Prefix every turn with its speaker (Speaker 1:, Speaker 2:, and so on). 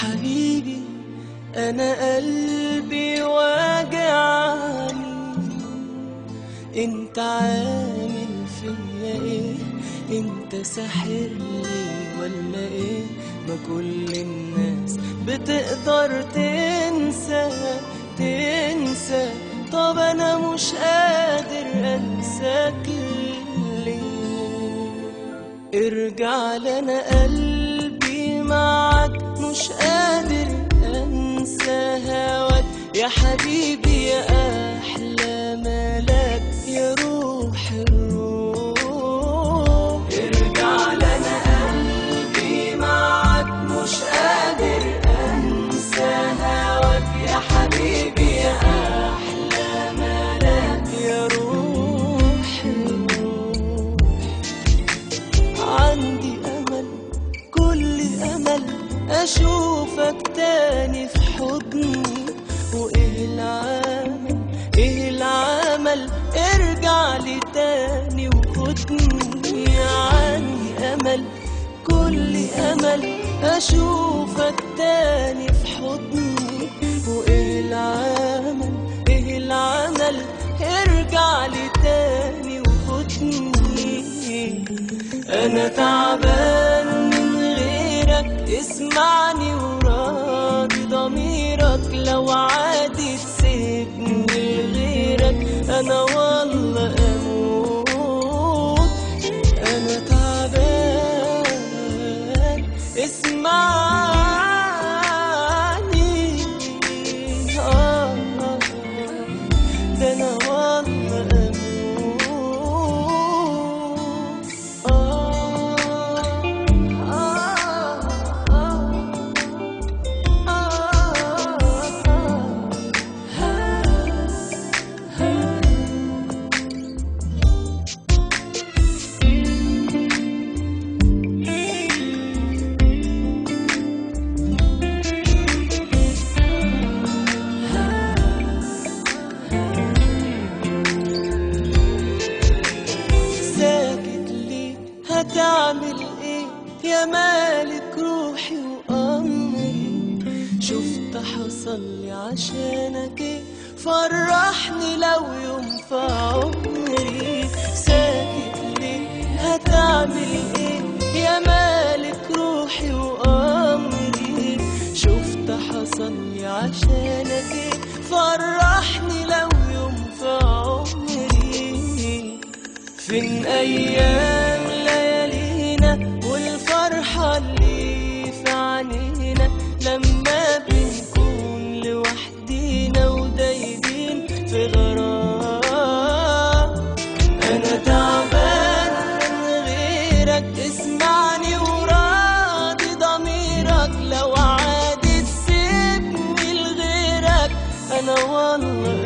Speaker 1: حبيبي أنا قلبي واجعني، انت عامل فيا ايه؟ انت ساحرني ولا ايه؟ ما كل الناس بتقدر تنسى، طب انا مش قادر انساك ليه؟ ارجع لنا قلبي معاك، مش قادر انسى هواك يا حبيبي، يا احلى ملاك، يا روح الروح. ارجع لنا قلبي معاك، مش قادر انسى هواك يا حبيبي، يا احلى ملاك، يا روح الروح. عندي امل، كل امل اشوفك تاني في حضني، وايه العمل، ايه العمل؟ ارجع لي تاني وخدني. عندي امل، كل امل اشوفك تاني في حضني، وايه العمل، ايه العمل؟ ارجع لي تاني وخدني. انا تعبان من غيرك، اسمعني وراضي ضميرك، لو عادي تسيبني لغيرك انا والله اموت. انا تعبان اسمعني، ده انا والله هتعمل ايه يا مالك روحي وامري؟ شفت حصل لي عشانك ايه؟ فرحني لو يوم في عمري. ساكت ليه؟ هتعمل ايه يا مالك روحي وامري؟ شفت حصل لي عشانك ايه؟ فرحني لو يوم في عمري. فين ايام والفرحة اللي في عينينا لما بنكون لوحدينا ودايبين في غرام؟ أنا تعبان من غيرك، اسمعني وراضي ضميرك، لو عادي تسيبني لغيرك أنا والله